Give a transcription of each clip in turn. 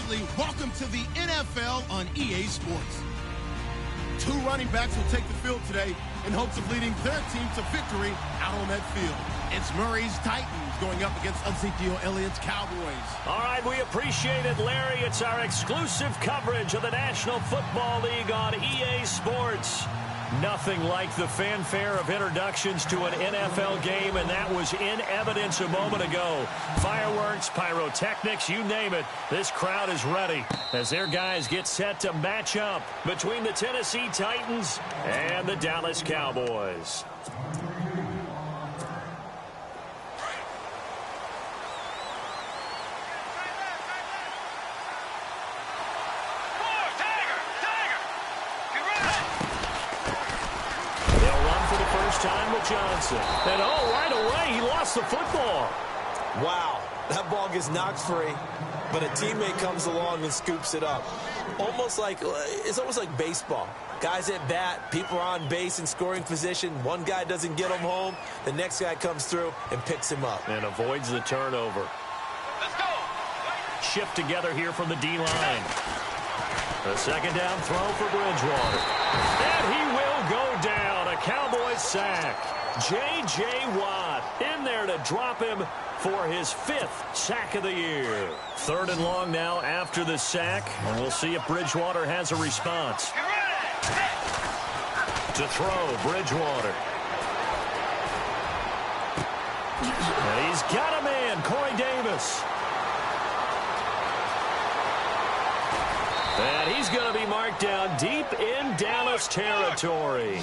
officially welcome to the NFL on EA Sports. Two running backs will take the field today in hopes of leading their team to victory out on that field. It's Murray's Titans going up against Ezekiel Elliott's Cowboys. All right, we appreciate it, Larry. It's our exclusive coverage of the National Football League on EA Sports. Nothing like the fanfare of introductions to an NFL game, and that was in evidence a moment ago. Fireworks, pyrotechnics, you name it. This crowd is ready as their guys get set to match up between the Tennessee Titans and the Dallas Cowboys. Time with Johnson. And right away, he lost the football. Wow, that ball gets knocked free, but a teammate comes along and scoops it up. It's almost like baseball. Guys at bat, people are on base in scoring position. One guy doesn't get him home. The next guy comes through and picks him up. And avoids the turnover. Let's go. Shift together here from the D-line. A second down throw for Bridgewater. And he will go down. A Cowboys sack. J.J. Watt in there to drop him for his 5th sack of the year. 3rd and long now after the sack. And we'll see if Bridgewater has a response. To throw, Bridgewater. And he's got a man, Corey Davis. And he's going to be marked down deep in Dallas territory.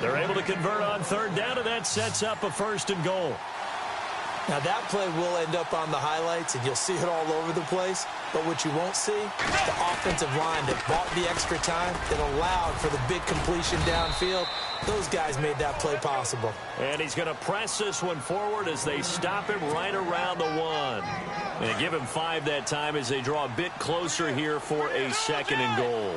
They're able to convert on 3rd down, and that sets up a 1st and goal. Now, that play will end up on the highlights, and you'll see it all over the place. But what you won't see, the offensive line that bought the extra time, that allowed for the big completion downfield. Those guys made that play possible. And he's going to press this one forward as they stop him right around the 1. And give him 5 that time as they draw a bit closer here for a 2nd and goal.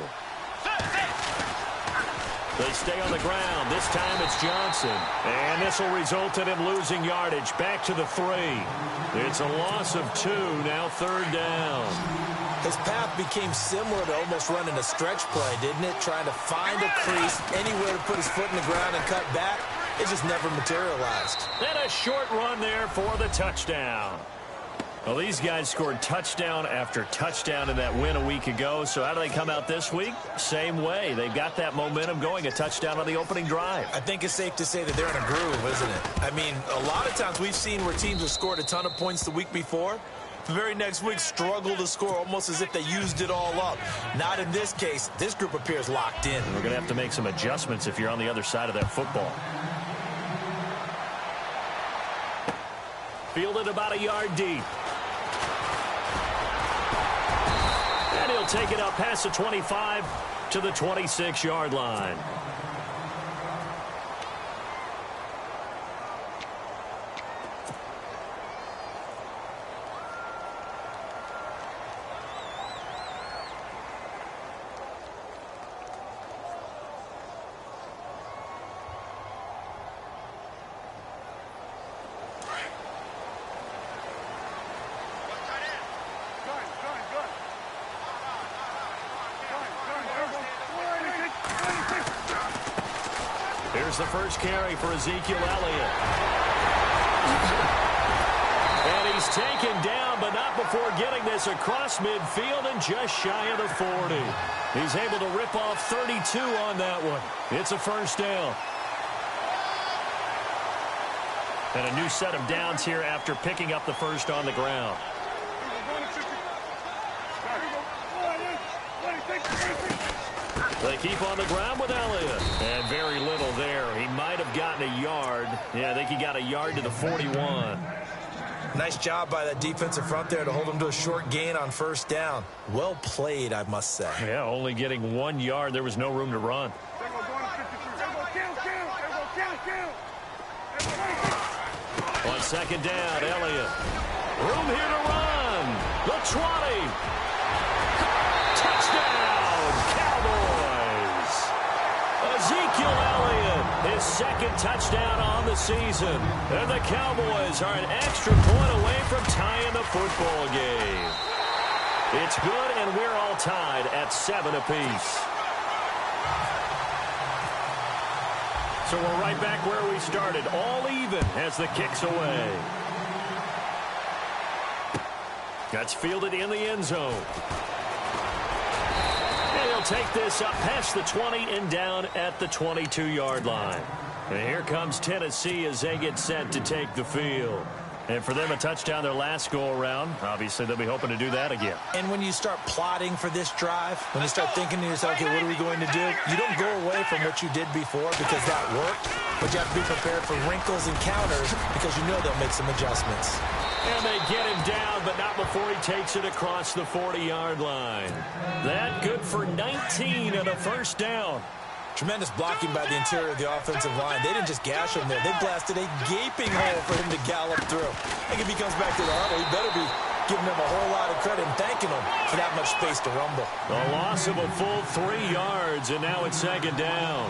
They stay on the ground. This time it's Johnson. And this will result in him losing yardage. Back to the 3. It's a loss of 2. Now 3rd down. His path became similar to almost running a stretch play, didn't it? Trying to find a crease, anywhere to put his foot in the ground and cut back. It just never materialized. And a short run there for the touchdown. Well, these guys scored touchdown after touchdown in that win a week ago. So how do they come out this week? Same way. They've got that momentum going, a touchdown on the opening drive. I think it's safe to say that they're in a groove, isn't it? I mean, a lot of times we've seen where teams have scored a ton of points the week before. The very next week struggle to score almost as if they used it all up. Not in this case. This group appears locked in. We're going to have to make some adjustments if you're on the other side of that football. Fielded about a yard deep. And he'll take it up past the 25 to the 26-yard line. Here's the first carry for Ezekiel Elliott. And he's taken down, but not before getting this across midfield and just shy of the 40. He's able to rip off 32 on that one. It's a 1st down. And a new set of downs here after picking up the 1st on the ground. They keep on the ground with Elliott. And very little there. He might have gotten a yard. Yeah, I think he got a yard to the 41. Nice job by that defensive front there to hold him to a short gain on 1st down. Well played, I must say. Yeah, only getting 1 yard. There was no room to run. On 2nd down, Elliott. Room here to run. The 20. Touchdown, Cowboys. Ezekiel Elliott, his 2nd touchdown on the season. And the Cowboys are an extra point away from tying the football game. It's good, and we're all tied at 7 apiece. So we're right back where we started, all even as the kick's away. That's fielded in the end zone. And he'll take this up past the 20 and down at the 22-yard line. And here comes Tennessee as they get set to take the field. And for them, a touchdown their last go-around. Obviously, they'll be hoping to do that again. And when you start plotting for this drive, when you start thinking to yourself, okay, what are we going to do? You don't go away from what you did before because that worked. But you have to be prepared for wrinkles and counters because you know they'll make some adjustments. And they get him down, but not before he takes it across the 40-yard line. That good for 19 and a first down. Tremendous blocking by the interior of the offensive line. They didn't just gash him there. They blasted a gaping hole for him to gallop through. I think if he comes back to the huddle, he better be giving them a whole lot of credit and thanking them for that much space to rumble. A loss of a full 3 yards, and now it's second down.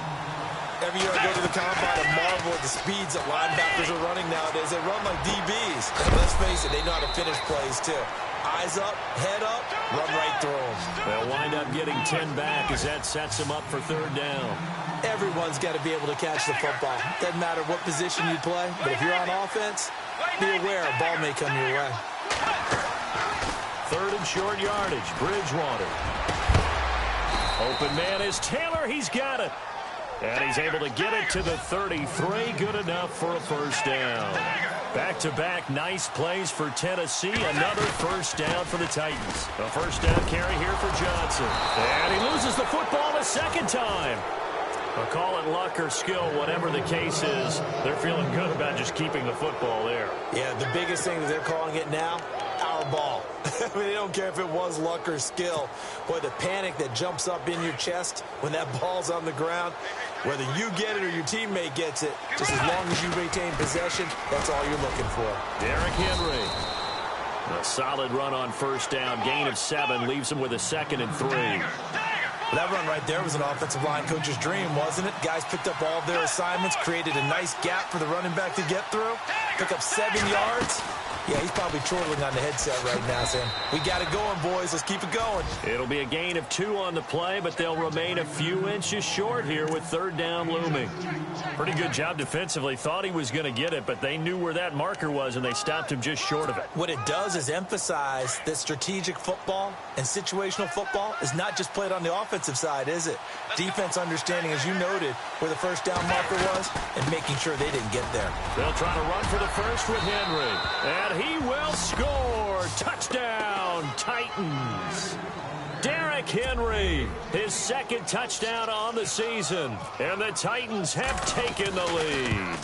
Every year I go to the combine and marvel at the speeds that linebackers are running nowadays. They run like DBs. And let's face it, they know how to finish plays too. Eyes up, head up, run right through them. They'll wind up getting 10 back as that sets them up for third down. Everyone's got to be able to catch the football. Doesn't matter what position you play, but if you're on offense, be aware a ball may come your way. Third and short yardage, Bridgewater. Open man is Taylor, he's got it. And he's able to get it to the 33, good enough for a first down. Back-to-back nice plays for Tennessee. Another first down for the Titans. A first down carry here for Johnson. And he loses the football a second time. I'll call it luck or skill, whatever the case is. They're feeling good about just keeping the football there. Yeah, the biggest thing that they're calling it now, our ball. I mean, they don't care if it was luck or skill. Boy, the panic that jumps up in your chest when that ball's on the ground, whether you get it or your teammate gets it, just as long as you maintain possession, that's all you're looking for. Derrick Henry. A solid run on first down. Gain of 7 leaves him with a 2nd and 3. Well, that run right there was an offensive line coach's dream, wasn't it? Guys picked up all of their assignments, created a nice gap for the running back to get through, pick up 7 yards. Yeah, he's probably chortling on the headset right now saying, we got it going, boys. Let's keep it going. It'll be a gain of 2 on the play, but they'll remain a few inches short here with third down looming. Pretty good job defensively. Thought he was going to get it, but they knew where that marker was, and they stopped him just short of it. What it does is emphasize that strategic football and situational football is not just played on the offensive side, is it? Defense understanding, as you noted, where the first down marker was and making sure they didn't get there. They'll try to run for the first with Henry. And he will score. Touchdown, Titans. Derrick Henry, his 2nd touchdown on the season. And the Titans have taken the lead.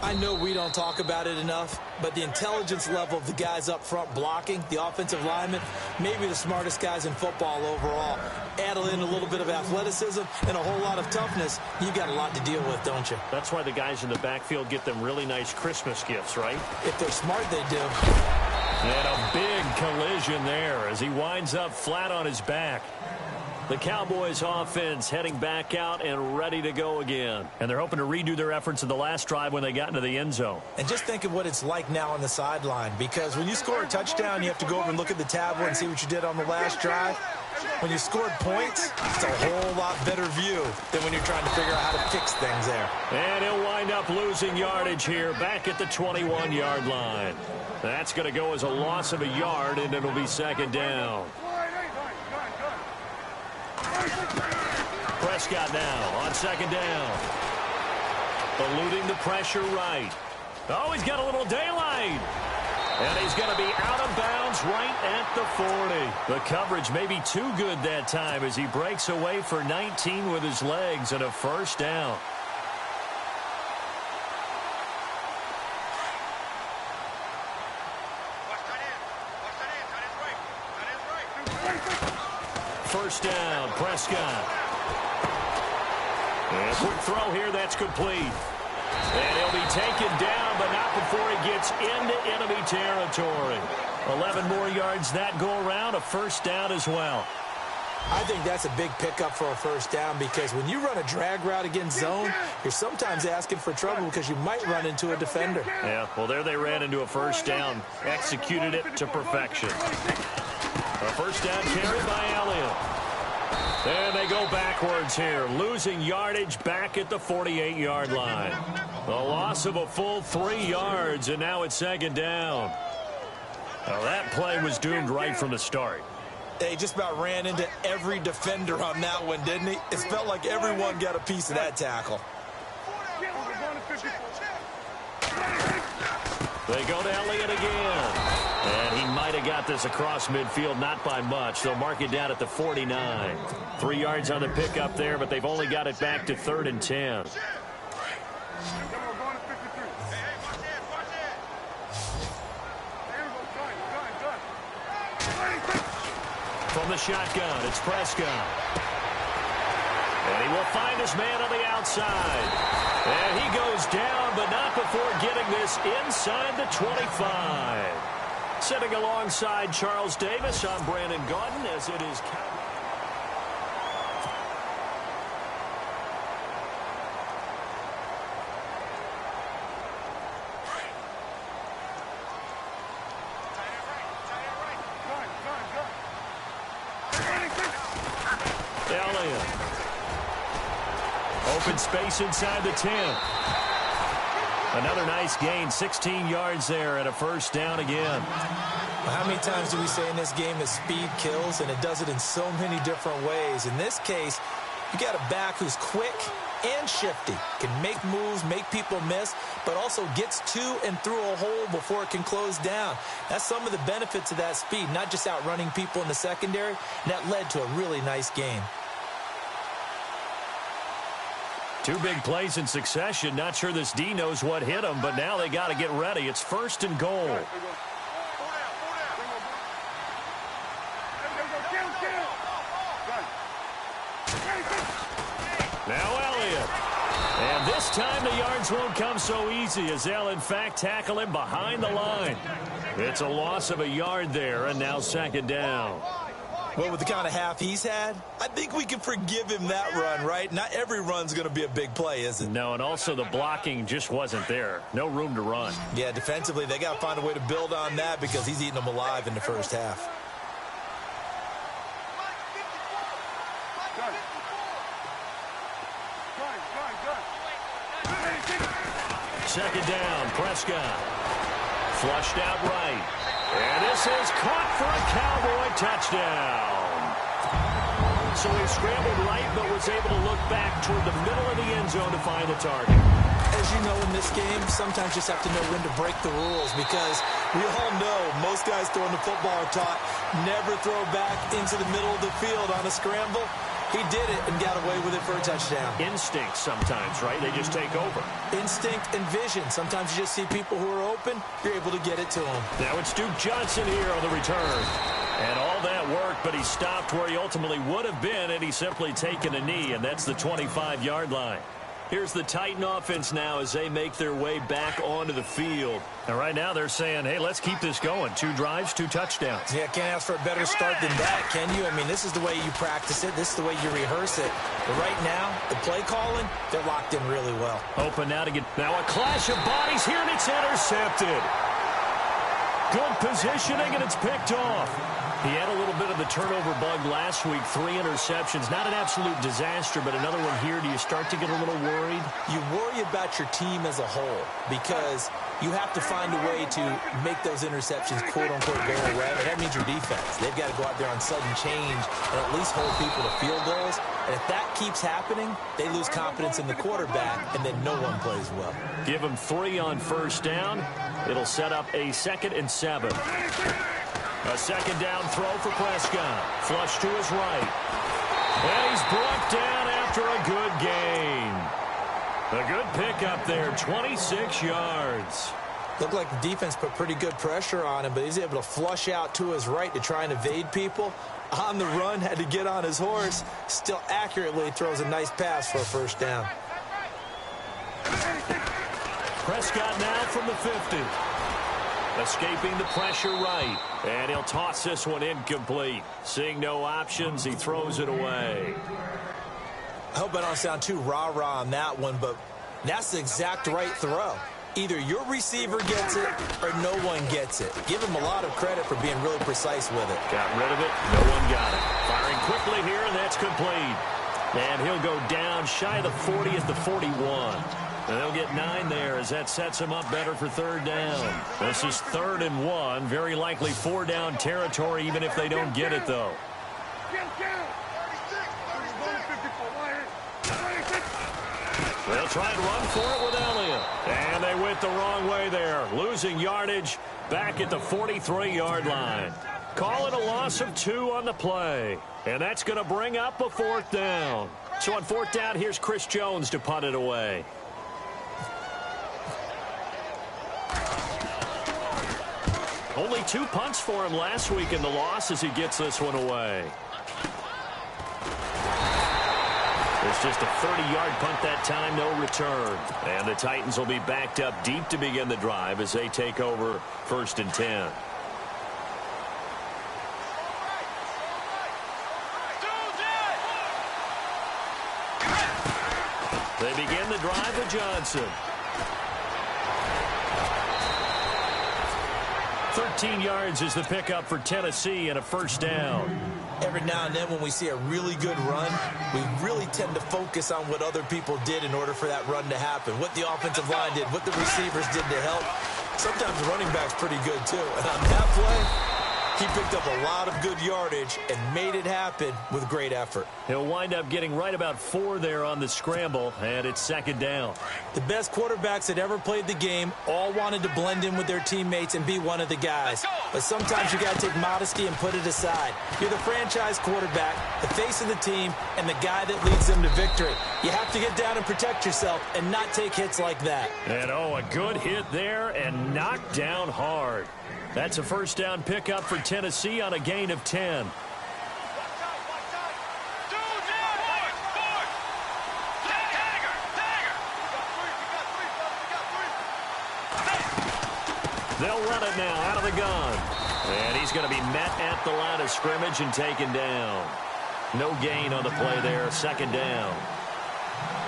I know we don't talk about it enough, but the intelligence level of the guys up front blocking, the offensive linemen, maybe the smartest guys in football overall. Add in a little bit of athleticism and a whole lot of toughness, you've got a lot to deal with, don't you? That's why the guys in the backfield get them really nice Christmas gifts, right? If they're smart, they do. And a big collision there as he winds up flat on his back. The Cowboys offense heading back out and ready to go again. And they're hoping to redo their efforts in the last drive when they got into the end zone. And just think of what it's like now on the sideline, because when you score a touchdown, you have to go over and look at the tablet and see what you did on the last drive. When you scored points, it's a whole lot better view than when you're trying to figure out how to fix things there. And he'll wind up losing yardage here back at the 21-yard line. That's going to go as a loss of a yard, and it'll be second down. Prescott now on second down. Eluding the pressure right. Oh, he's got a little daylight. And he's going to be out of bounds right at the 40. The coverage may be too good that time as he breaks away for 19 with his legs and a first down. First down, Prescott. And a quick throw here, that's complete. And he'll be taken down, but not before he gets into enemy territory. 11 more yards that go around, a first down as well. I think that's a big pickup for a first down because when you run a drag route against zone, you're sometimes asking for trouble because you might run into a defender. Yeah, well, there they ran into a first down, executed it to perfection. A first down carry by Elliott. And they go backwards here, losing yardage back at the 48-yard line. A loss of a full 3 yards, and now it's second down. Well, that play was doomed right from the start. He just about ran into every defender on that one, didn't he? It felt like everyone got a piece of that tackle. They go to Elliott again. And he might have got this across midfield, not by much. They'll mark it down at the 49. 3 yards on the pickup there, but they've only got it back to 3rd and 10. From the shotgun, it's Prescott. And he will find his man on the outside. And he goes down, but not before getting this inside the 25. Sitting alongside Charles Davis, I'm Brandon Gaudin as it is Elliott. Open space inside the 10. Another nice gain, 16 yards there and a first down again. How many times do we say in this game that speed kills, and it does it in so many different ways? In this case, you got a back who's quick and shifty, can make moves, make people miss, but also gets to and through a hole before it can close down. That's some of the benefits of that speed, not just outrunning people in the secondary, and that led to a really nice game. 2 big plays in succession. Not sure this D knows what hit him, but now they got to get ready. It's 1st and goal. Now Elliott. And this time the yards won't come so easy as they'll in fact tackle him behind the line. It's a loss of a yard there, and now second down. Well, with the kind of half he's had, I think we can forgive him that run, right? Not every run's going to be a big play, is it? No, and also the blocking just wasn't there. No room to run. Yeah, defensively, they got to find a way to build on that because he's eating them alive in the first half. Second down, Prescott. Flushed out right. And this is caught for a Cowboy touchdown. So he scrambled right, but was able to look back toward the middle of the end zone to find the target. As you know, in this game, sometimes you just have to know when to break the rules because we all know most guys throwing the football are taught never throw back into the middle of the field on a scramble. He did it and got away with it for a touchdown. Instinct sometimes, right? They just take over. Instinct and vision. Sometimes you just see people who are open, you're able to get it to them. Now it's Duke Johnson here on the return. And all that worked, but he stopped where he ultimately would have been, and he's simply taken a knee, and that's the 25-yard line. Here's the Titan offense now as they make their way back onto the field. And right now they're saying, hey, let's keep this going. 2 drives, 2 touchdowns. Yeah, can't ask for a better start than that, can you? I mean, this is the way you practice it. This is the way you rehearse it. But right now, the play calling, they're locked in really well. Open now to get... Now a clash of bodies here, and it's intercepted. Good positioning, and it's picked off. He had a little bit of the turnover bug last week, 3 interceptions. Not an absolute disaster, but another one here. Do you start to get a little worried? You worry about your team as a whole because you have to find a way to make those interceptions, quote-unquote, go away. And that means your defense. They've got to go out there on sudden change and at least hold people to field goals. And if that keeps happening, they lose confidence in the quarterback, and then no one plays well. Give them 3 on first down. It'll set up a 2nd and 7. A second down throw for Prescott. Flush to his right. And he's brought down after a good gain. A good pickup there, 26 yards. Looked like the defense put pretty good pressure on him, but he's able to flush out to his right to try and evade people. On the run, had to get on his horse. Still accurately throws a nice pass for a first down. Prescott now from the 50. Escaping the pressure right. And he'll toss this one incomplete. Seeing no options, he throws it away. I hope I don't sound too rah-rah on that one, but that's the exact right throw. Either your receiver gets it or no one gets it. Give him a lot of credit for being really precise with it. Got rid of it. No one got it. Firing quickly here, and that's complete. And he'll go down shy of the 40 at the 41. And they'll get 9 there as that sets him up better for third down. This is 3rd and 1. Very likely 4 down territory even if they don't get it, though. They'll try and run for it with Elliott. And they went the wrong way there. Losing yardage back at the 43-yard line. Call it a loss of 2 on the play. And that's going to bring up a 4th down. So on 4th down, here's Chris Jones to punt it away. Only 2 punts for him last week in the loss as he gets this one away. It's just a 30-yard punt that time, no return. And the Titans will be backed up deep to begin the drive as they take over 1st and 10. They begin the drive with Johnson. 13 yards is the pickup for Tennessee and a 1st down. Every now and then when we see a really good run, we really tend to focus on what other people did in order for that run to happen. What the offensive line did, what the receivers did to help. Sometimes the running back's pretty good too. And on that play, he picked up a lot of good yardage and made it happen with great effort. He'll wind up getting right about 4 there on the scramble, and it's 2nd down. The best quarterbacks that ever played the game all wanted to blend in with their teammates and be one of the guys. But sometimes you got to take modesty and put it aside. You're the franchise quarterback, the face of the team, and the guy that leads them to victory. You have to get down and protect yourself and not take hits like that. And oh, a good hit there and knocked down hard. That's a 1st down pickup for Tennessee on a gain of 10. They'll run it now out of the gun. And he's going to be met at the line of scrimmage and taken down. No gain on the play there, 2nd down.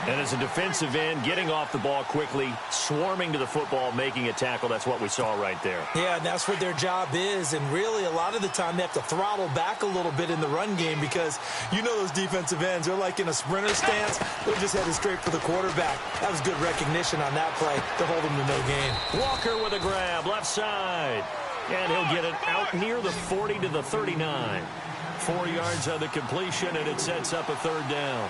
And as a defensive end, getting off the ball quickly, swarming to the football, making a tackle, that's what we saw right there. Yeah, and that's what their job is. And really, a lot of the time, they have to throttle back a little bit in the run game because you know those defensive ends, they're like in a sprinter stance. They're just headed straight for the quarterback. That was good recognition on that play to hold them to no gain. Walker with a grab, left side. And he'll get it out near the 40 to the 39. 4 yards on the completion, and it sets up a 3rd down.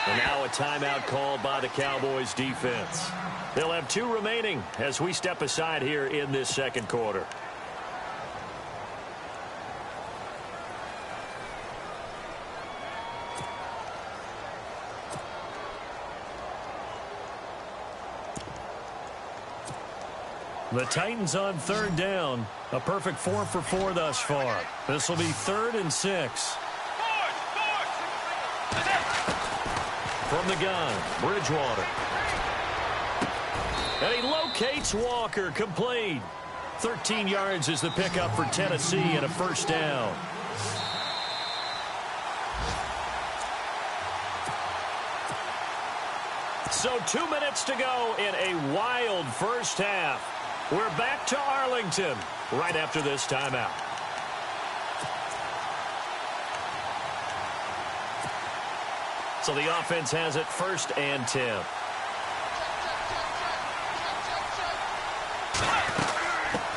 And now a timeout called by the Cowboys defense. They'll have 2 remaining as we step aside here in this 2nd quarter. The Titans on 3rd down. A perfect 4 for 4 thus far. This will be 3rd and 6. From the gun, Bridgewater. And he locates Walker, complete. 13 yards is the pickup for Tennessee and a 1st down. So 2 minutes to go in a wild first half. We're back to Arlington right after this timeout. So the offense has it 1st and 10.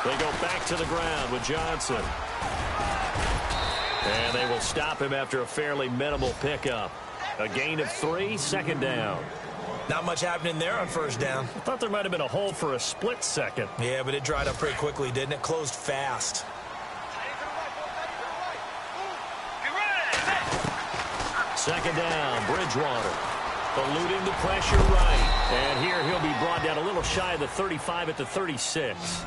They go back to the ground with Johnson. And they will stop him after a fairly minimal pickup. A gain of 3, 2nd down. Not much happening there on 1st down. I thought there might have been a hole for a split second. Yeah, but it dried up pretty quickly, didn't it? Closed fast. 2nd down, Bridgewater. Eluding the pressure right. And here he'll be brought down a little shy of the 35 at the 36.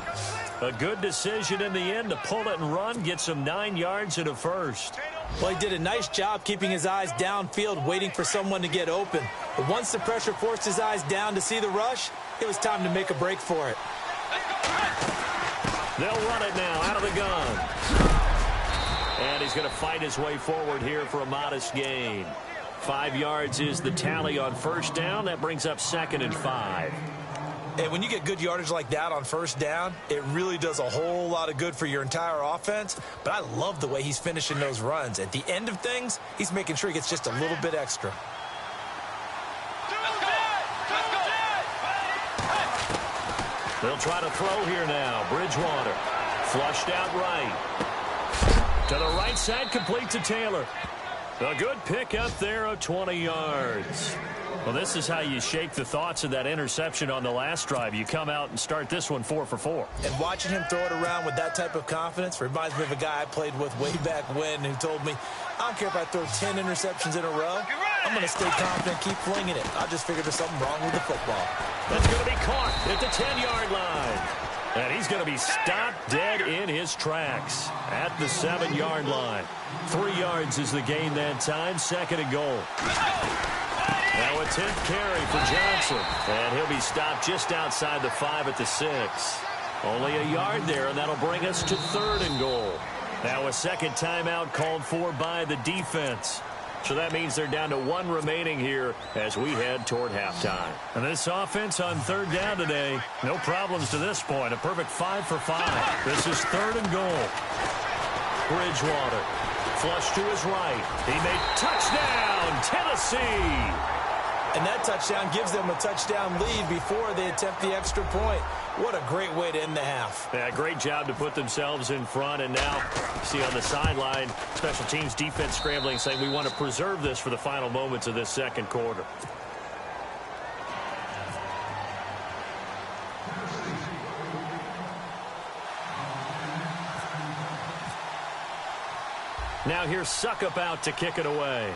A good decision in the end to pull it and run, get some 9 yards and a 1st. Well, he did a nice job keeping his eyes downfield, waiting for someone to get open. But once the pressure forced his eyes down to see the rush, it was time to make a break for it. They'll run it now out of the gun. And he's going to fight his way forward here for a modest gain. 5 yards is the tally on 1st down. That brings up 2nd and 5. And when you get good yardage like that on first down, it really does a whole lot of good for your entire offense. But I love the way he's finishing those runs. At the end of things, he's making sure he gets just a little bit extra. They'll try to throw here now. Bridgewater flushed out right. To the right side, complete to Taylor. A good pick up there of 20 yards. Well, this is how you shake the thoughts of that interception on the last drive. You come out and start this one 4 for 4. And watching him throw it around with that type of confidence reminds me of a guy I played with way back when who told me, I don't care if I throw 10 interceptions in a row. I'm going to stay confident, keep flinging it. I just figured there's something wrong with the football. That's going to be caught at the 10-yard line. And he's going to be stopped dead in his tracks at the 7-yard line. 3 yards is the gain that time. 2nd and goal. Now a 10th carry for Johnson. And he'll be stopped just outside the 5 at the 6. Only a yard there, and that'll bring us to 3rd and goal. Now a second timeout called for by the defense. So that means they're down to 1 remaining here as we head toward halftime. And this offense on 3rd down today, no problems to this point. A perfect 5 for 5. This is 3rd and goal. Bridgewater, flush to his right. He made touchdown, Tennessee. And that touchdown gives them a touchdown lead before they attempt the extra point. What a great way to end the half. Yeah, great job to put themselves in front. And now, see on the sideline, special teams defense scrambling, saying we want to preserve this for the final moments of this 2nd quarter. Now here's Suckup out to kick it away.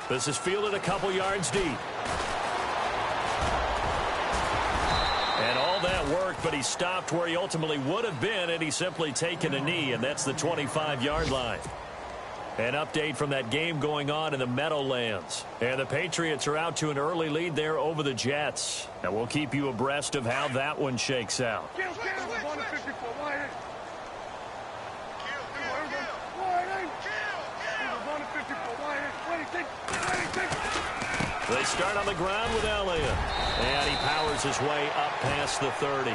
This is fielded a couple yards deep. And all that worked, but he stopped where he ultimately would have been, and he's simply taken a knee, and that's the 25-yard line. An update from that game going on in the Meadowlands. And the Patriots are out to an early lead there over the Jets. And we'll keep you abreast of how that one shakes out. They start on the ground with Elliott. And he powers his way up past the 30.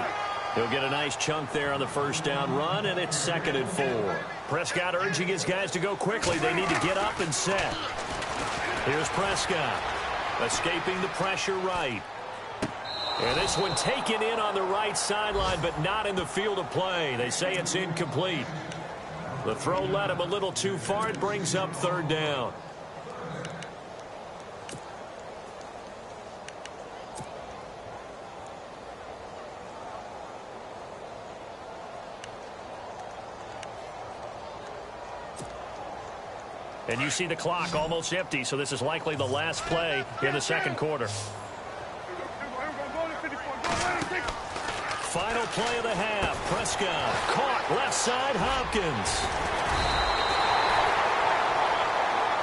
He'll get a nice chunk there on the first down run, and it's 2nd and 4. Prescott urging his guys to go quickly. They need to get up and set. Here's Prescott, escaping the pressure right. And this one taken in on the right sideline, but not in the field of play. They say it's incomplete. The throw led him a little too far. It brings up 3rd down. And you see the clock almost empty, so this is likely the last play in the 2nd quarter. Final play of the half. Prescott caught left side, Hopkins.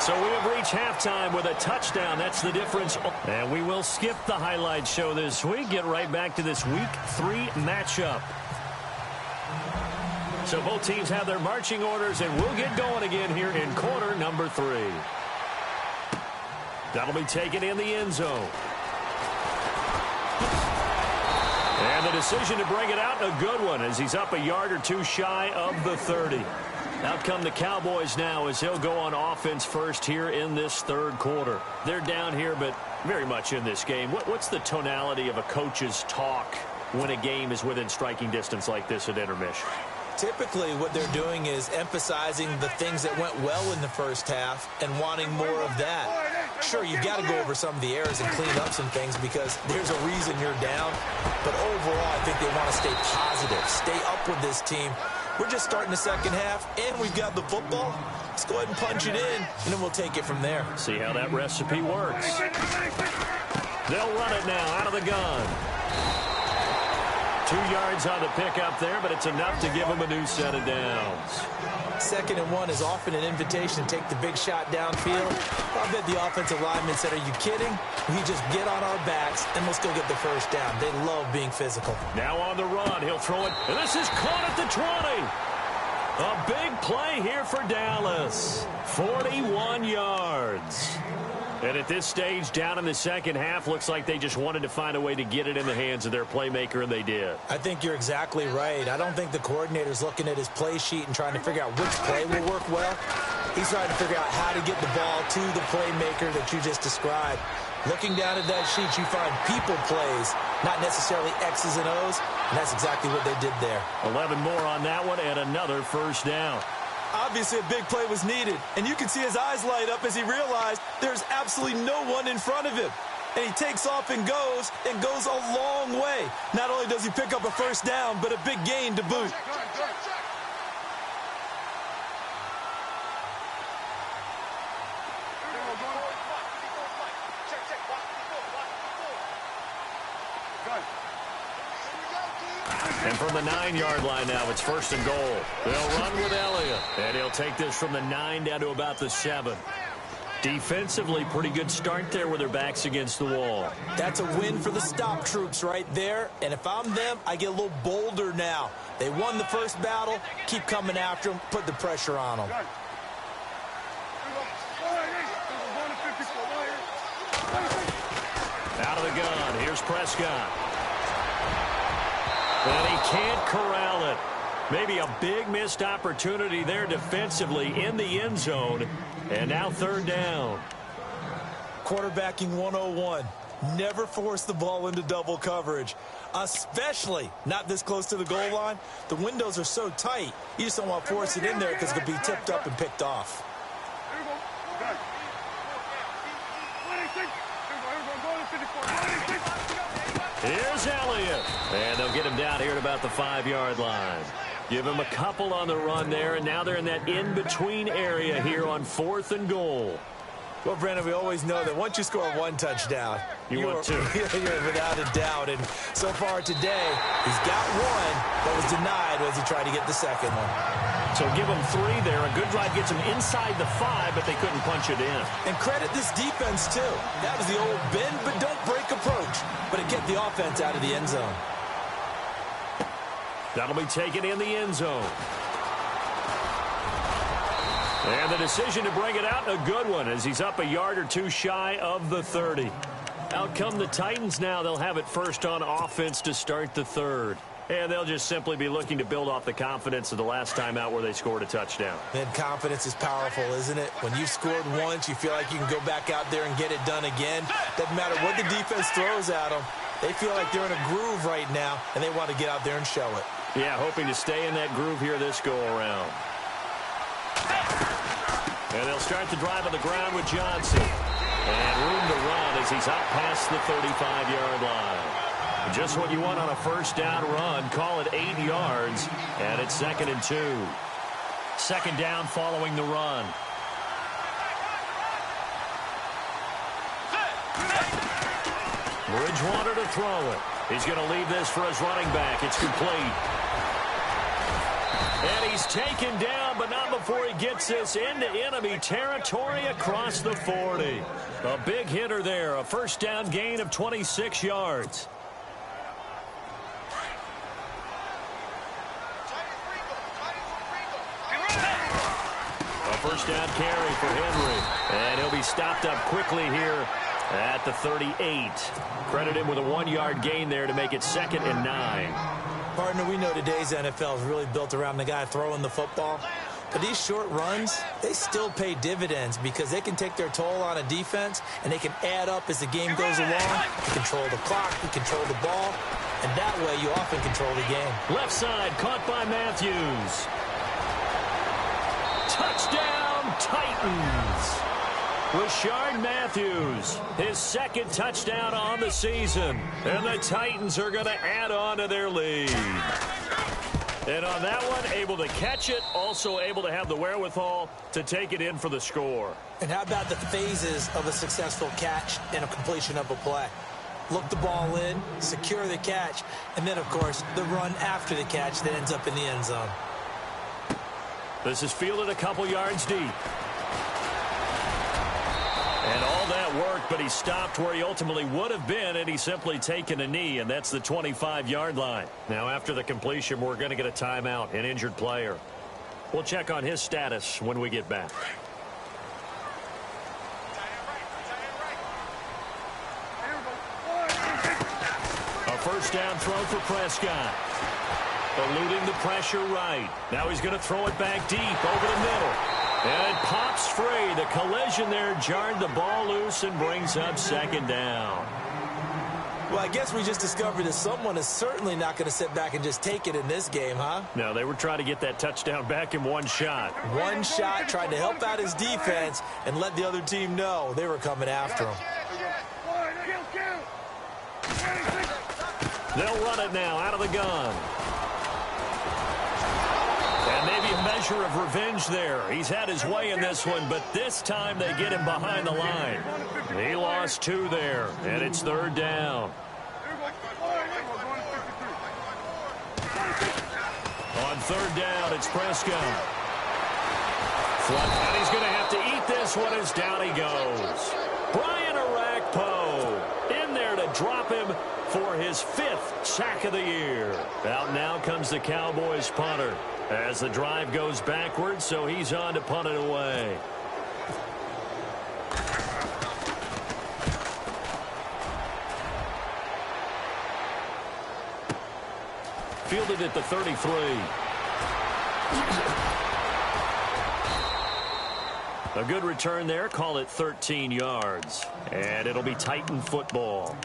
So we have reached halftime with a touchdown. That's the difference. And we will skip the highlight show this week. Get right back to this Week 3 matchup. So both teams have their marching orders, and we'll get going again here in quarter number 3. That'll be taken in the end zone. And the decision to bring it out, a good one, as he's up a yard or two shy of the 30. Out come the Cowboys now as he'll go on offense first here in this 3rd quarter. They're down here, but very much in this game. What's the tonality of a coach's talk when a game is within striking distance like this at intermission? Typically, what they're doing is emphasizing the things that went well in the first half and wanting more of that. Sure, you've got to go over some of the errors and clean up some things because there's a reason you're down. But overall, I think they want to stay positive, stay up with this team. We're just starting the 2nd half, and we've got the football. Let's go ahead and punch it in, and then we'll take it from there. See how that recipe works. They'll run it now out of the gun. 2 yards on the pickup there, but it's enough to give them a new set of downs. 2nd and 1 is often an invitation to take the big shot downfield. I bet the offensive lineman said, are you kidding? We just get on our backs and let's go get the first down. They love being physical. Now on the run, he'll throw it, and this is caught at the 20. A big play here for Dallas. 41 yards. And at this stage, down in the second half, looks like they just wanted to find a way to get it in the hands of their playmaker, and they did. I think you're exactly right. I don't think the coordinator's looking at his play sheet and trying to figure out which play will work well. He's trying to figure out how to get the ball to the playmaker that you just described. Looking down at that sheet, you find people plays, not necessarily X's and O's, and that's exactly what they did there. 11 more on that one and another first down. Obviously, a big play was needed, and you can see his eyes light up as he realized there's absolutely no one in front of him. And he takes off and goes a long way. Not only does he pick up a first down, but a big gain to boot. And from the 9-yard line now, it's first and goal. They'll run with Elliott. And he'll take this from the 9 down to about the 7. Defensively, pretty good start there with their backs against the wall. That's a win for the stop troops right there. And if I'm them, I get a little bolder now. They won the first battle. Keep coming after them. Put the pressure on them. Out of the gun. Here's Prescott. And he can't corral it. Maybe a big missed opportunity there defensively in the end zone. And now third down. Quarterbacking 101. Never force the ball into double coverage, especially not this close to the goal line. The windows are so tight, you just don't want to force it in there because it could be tipped up and picked off. Here's Elliott. And they'll get him down here at about the 5-yard line. Give him a couple on the run there, and now they're in that in-between area here on 4th and goal. Well, Brandon, we always know that once you score one touchdown, you want two. You're without a doubt. And so far today, he's got one that was denied as he tried to get the second one. So give him 3 there. A good drive gets him inside the 5, but they couldn't punch it in. And credit this defense, too. That was the old bend but don't break approach. But it kept the offense out of the end zone. That'll be taken in the end zone. And the decision to bring it out, a good one, as he's up a yard or two shy of the 30. Out come the Titans now. They'll have it first on offense to start the third. And they'll just simply be looking to build off the confidence of the last time out where they scored a touchdown. Man, confidence is powerful, isn't it? When you've scored once, you feel like you can go back out there and get it done again. Doesn't matter what the defense throws at them. They feel like they're in a groove right now, and they want to get out there and show it. Yeah, hoping to stay in that groove here this go-around. And they'll start the drive on the ground with Johnson. And room to run as he's up past the 35-yard line. Just what you want on a first down run. Call it 8 yards. And it's 2nd and 2. Second down following the run. Bridgewater to throw it. He's going to leave this for his running back. It's complete. And he's taken down, but not before he gets this into enemy territory across the 40. A big hitter there. A first down gain of 26 yards. A first down carry for Henry. And he'll be stopped up quickly here at the 38. Credit him with a 1-yard gain there to make it 2nd and 9. Partner, we know today's NFL is really built around the guy throwing the football. But these short runs, they still pay dividends because they can take their toll on a defense and they can add up as the game goes along. You control the clock, you control the ball, and that way you often control the game. Left side caught by Matthews. Touchdown, Titans. Rashard Matthews, his 2nd touchdown on the season. And the Titans are going to add on to their lead. And on that one, able to catch it, also able to have the wherewithal to take it in for the score. And how about the phases of a successful catch and a completion of a play? Look the ball in, secure the catch, and then, of course, the run after the catch that ends up in the end zone. This is fielded a couple yards deep. And all that worked, but he stopped where he ultimately would have been, and he's simply taken a knee, and that's the 25-yard line. Now, after the completion, we're going to get a timeout, an injured player. We'll check on his status when we get back. first down throw for Prescott. Eluding the pressure right. Now he's going to throw it back deep over the middle. And it pops free. The collision there jarred the ball loose and brings up second down. Well, I guess we just discovered that someone is certainly not going to sit back and just take it in this game, huh? No, they were trying to get that touchdown back in one shot. One shot, tried to help out his defense and let the other team know they were coming after him. They'll run it now out of the gun. And maybe a measure of revenge there. He's had his way in this one, but this time they get him behind the line. He lost 2 there, and it's third down. On third down, it's Prescott. And he's going to have to eat this one as down he goes. Brian Arakpo in there to drop him for his 5th sack of the year. Out now comes the Cowboys punter as the drive goes backwards, so he's on to punt it away. Fielded at the 33. A good return there. Call it 13 yards. And it'll be Titan football.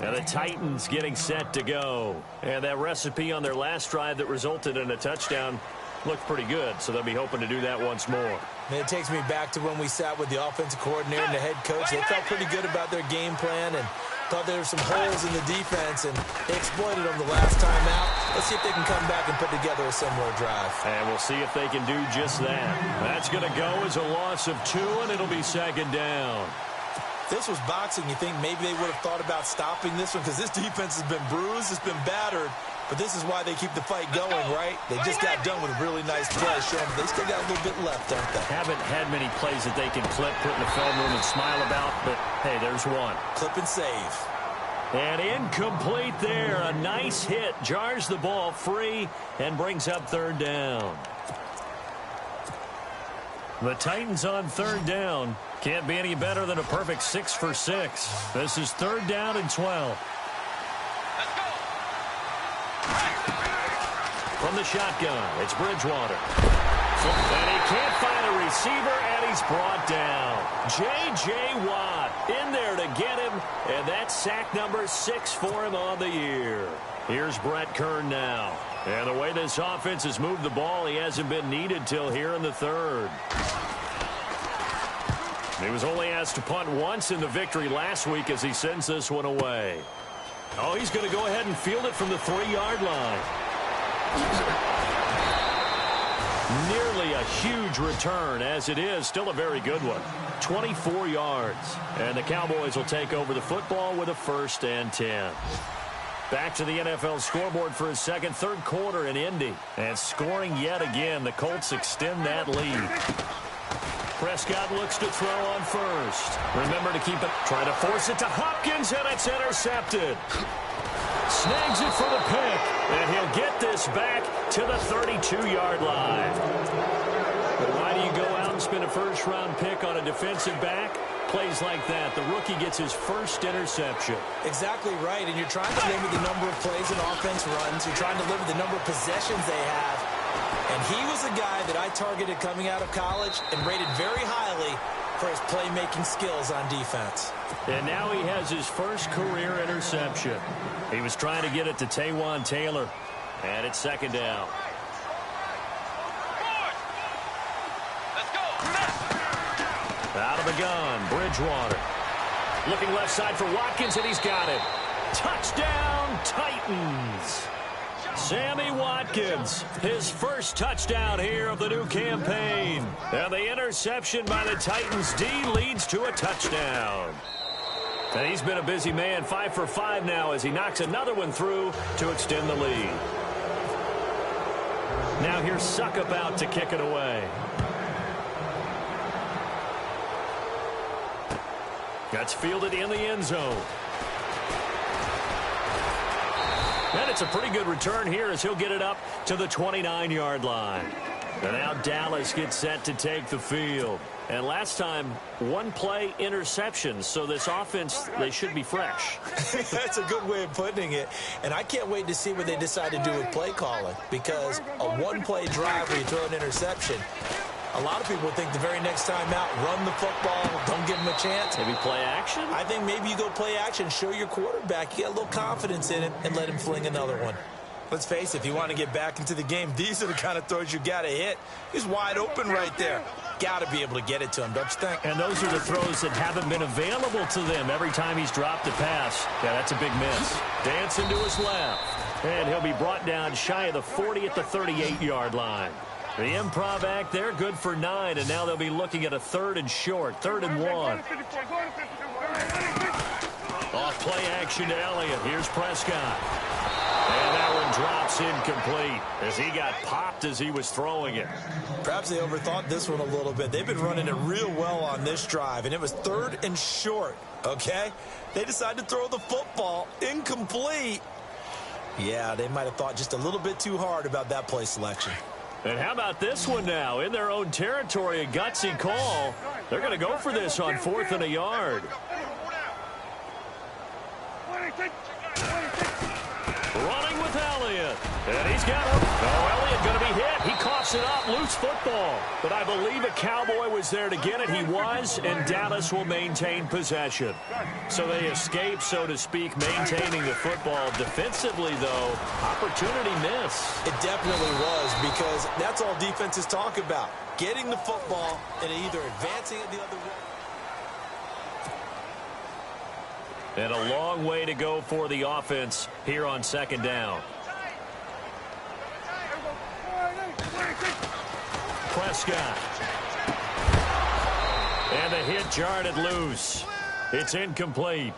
And the Titans getting set to go. And that recipe on their last drive that resulted in a touchdown looked pretty good, so they'll be hoping to do that once more. And it takes me back to when we sat with the offensive coordinator and the head coach. They felt pretty good about their game plan and thought there were some holes in the defense, and they exploited them the last time out. Let's see if they can come back and put together a similar drive. And we'll see if they can do just that. That's going to go as a loss of 2, and it'll be second down. If this was boxing, you think maybe they would have thought about stopping this one, because this defense has been bruised, it's been battered, but this is why they keep the fight going, right? They just got done with a really nice play, showing they still got a little bit left, don't they? Haven't had many plays that they can clip, put in the film room and smile about, but hey, there's one. Clip and save. And incomplete there. A nice hit. Jars the ball free and brings up third down. The Titans on third down. Can't be any better than a perfect 6 for 6. This is third down and 12. From the shotgun, it's Bridgewater. And he can't find a receiver, and he's brought down. J.J. Watt in there to get him, and that's sack number 6 for him on the year. Here's Brett Kern now. And the way this offense has moved the ball, he hasn't been needed till here in the third. He was only asked to punt once in the victory last week as he sends this one away. Oh, he's going to go ahead and field it from the 3-yard line. Nearly a huge return, as it is still a very good one. 24 yards. And the Cowboys will take over the football with a 1st and 10. Back to the NFL scoreboard for his second, third quarter in Indy. And scoring yet again, the Colts extend that lead. Prescott looks to throw on first. Remember to keep it. Trying to force it to Hopkins, and it's intercepted. Snags it for the pick, and he'll get this back to the 32-yard line. But why do you go out and spend a first-round pick on a defensive back? Plays like that. The rookie gets his first interception. Exactly right, and you're trying to limit the number of plays an offense runs. You're trying to limit the number of possessions they have. And he was a guy that I targeted coming out of college and rated very highly for his playmaking skills on defense. And now he has his first career interception. He was trying to get it to Taywan Taylor. And it's second down. Out of the gun, Bridgewater. Looking left side for Watkins, and he's got it. Touchdown, Titans. Sammy Watkins, his first touchdown here of the new campaign. And the interception by the Titans D leads to a touchdown. And he's been a busy man, 5 for 5 now as he knocks another one through to extend the lead. Now here's Suckup out to kick it away. That's fielded in the end zone. And it's a pretty good return here as he'll get it up to the 29-yard line. And now Dallas gets set to take the field. And last time, one play interception. So this offense, they should be fresh. That's a good way of putting it. And I can't wait to see what they decide to do with play calling. Because a one-play drive where you throw an interception, a lot of people think the very next time out, run the football, don't give them a chance. Maybe play action? I think maybe you go play action, show your quarterback, you get a little confidence in him, and let him fling another one. Let's face it, if you want to get back into the game, these are the kind of throws you got to hit. He's wide open right there. Got to be able to get it to him, don't you think? And those are the throws that haven't been available to them every time he's dropped a pass. Yeah, that's a big miss. Dancing to his left. And he'll be brought down shy of the 40 at the 38-yard line. The improv act there, good for 9, and now they'll be looking at a 3rd and short, 3rd and 1. Off play action to Elliott. Here's Prescott. And that one drops incomplete as he got popped as he was throwing it. Perhaps they overthought this one a little bit. They've been running it real well on this drive, and it was 3rd and short, okay? They decided to throw the football incomplete. Yeah, they might have thought just a little bit too hard about that play selection. And how about this one now? In their own territory, a gutsy call. They're going to go for this on 4th and a yard. Running with Elliott. And he's got him. Oh, Elliott going to be hit. He coughs it up. Loose football. But I believe a Cowboy was there to get it. He was, and Dallas will maintain possession. So they escape, so to speak, maintaining the football. Defensively, though, opportunity miss. It definitely was, because that's all defenses talk about. Getting the football and either advancing it the other way. And a long way to go for the offense here on 2nd down. Prescott. And the hit jarred it loose. It's incomplete.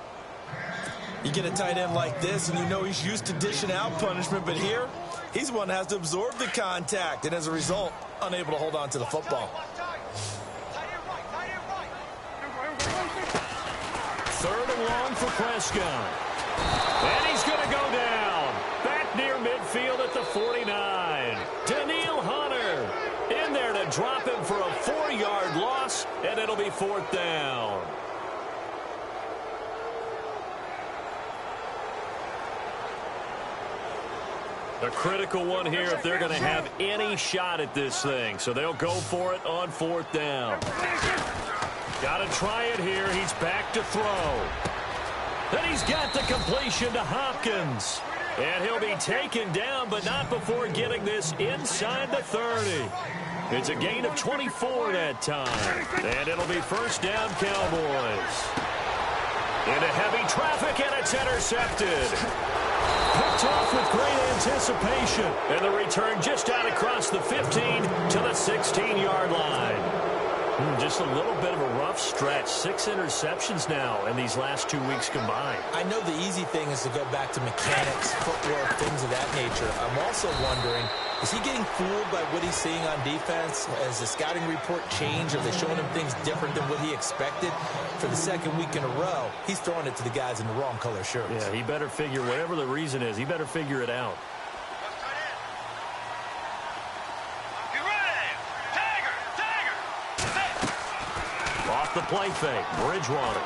You get a tight end like this, and you know he's used to dishing out punishment, but here, he's the one that has to absorb the contact, and as a result, unable to hold on to the football. 3rd and long for Prescott. And he's going to go down. Back near midfield at the 49. Daniil Hunter in there to drop him for a 4-yard loss, and it'll be 4th down. A critical one here if they're going to have any shot at this thing. So they'll go for it on 4th down. Got to try it here. He's back to throw. Then he's got the completion to Hopkins. And he'll be taken down, but not before getting this inside the 30. It's a gain of 24 that time. And it'll be 1st down, Cowboys. Into heavy traffic, and it's intercepted. Picked off with great anticipation. And the return just out across the 15 to the 16-yard line. Just a little bit of a rough stretch. 6 interceptions now in these last 2 weeks combined. I know the easy thing is to go back to mechanics, footwork, things of that nature. I'm also wondering, is he getting fooled by what he's seeing on defense? Has the scouting report changed? Are they showing him things different than what he expected? For the 2nd week in a row, he's throwing it to the guys in the wrong color shirts. Yeah, he better figure, whatever the reason is, he better figure it out. Off the play fake, Bridgewater.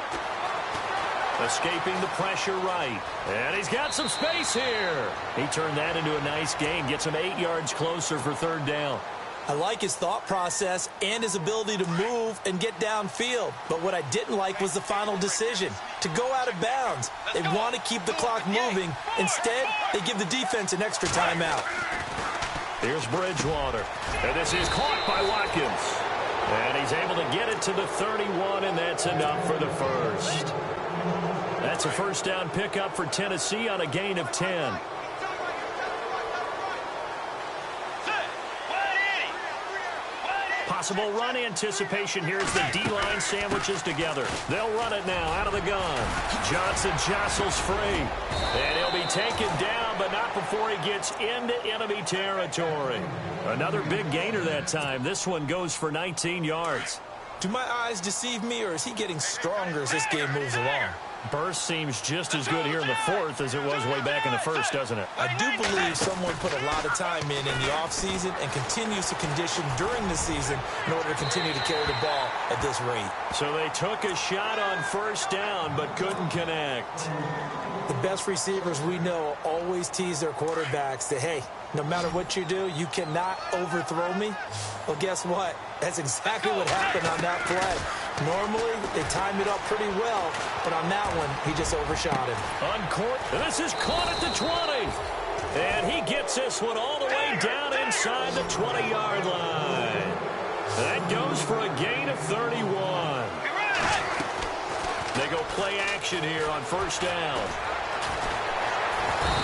Escaping the pressure right. And he's got some space here. He turned that into a nice gain. Gets him 8 yards closer for 3rd down. I like his thought process and his ability to move and get downfield. But what I didn't like was the final decision, to go out of bounds. They want to keep the clock moving. Instead, they give the defense an extra timeout. Here's Bridgewater. And this is caught by Watkins. And he's able to get it to the 31, and that's enough for the 1st. That's a 1st down pickup for Tennessee on a gain of 10. Possible run anticipation here as the D-line sandwiches together. They'll run it now out of the gun. Johnson jostles free. And he'll be taken down, but not before he gets into enemy territory. Another big gainer that time. This one goes for 19 yards. Do my eyes deceive me, or is he getting stronger as this game moves along? Burst seems just as good here in the fourth as it was way back in the first, doesn't it? I do believe someone put a lot of time in the offseason and continues to condition during the season in order to continue to carry the ball at this rate. So they took a shot on first down but couldn't connect. The best receivers we know always tease their quarterbacks that, hey, no matter what you do, you cannot overthrow me. Well, guess what? That's exactly what happened on that play. Normally, they time it up pretty well, but on that one, he just overshot him. On court, this is caught at the 20. And he gets this one all the way down inside the 20-yard line. That goes for a gain of 31. They go play action here on first down.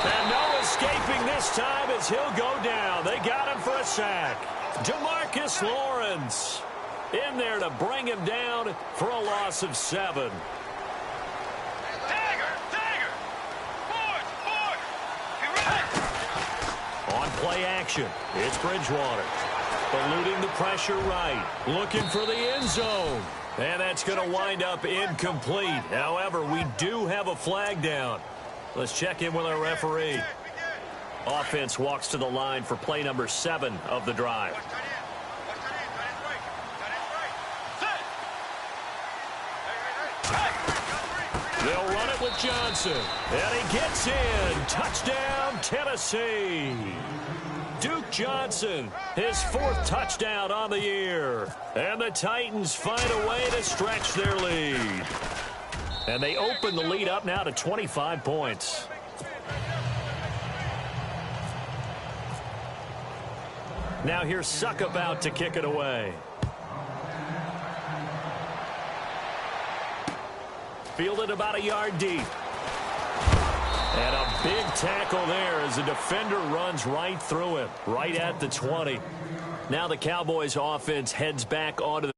And no escaping this time as he'll go down. They got him for a sack. DeMarcus Lawrence in there to bring him down for a loss of 7. On play action, it's Bridgewater. Eluding the pressure right. Looking for the end zone. And that's going to wind up incomplete. However, we do have a flag down. Let's check in with our referee. Offense walks to the line for play number 7 of the drive. They'll run it with Johnson. And he gets in. Touchdown, Tennessee. Duke Johnson, his 4th touchdown on the year. And the Titans find a way to stretch their lead. And they open the lead up now to 25 points. Now here's Suck about to kick it away. Fielded about a yard deep. And a big tackle there as the defender runs right through him, right at the 20. Now the Cowboys offense heads back onto the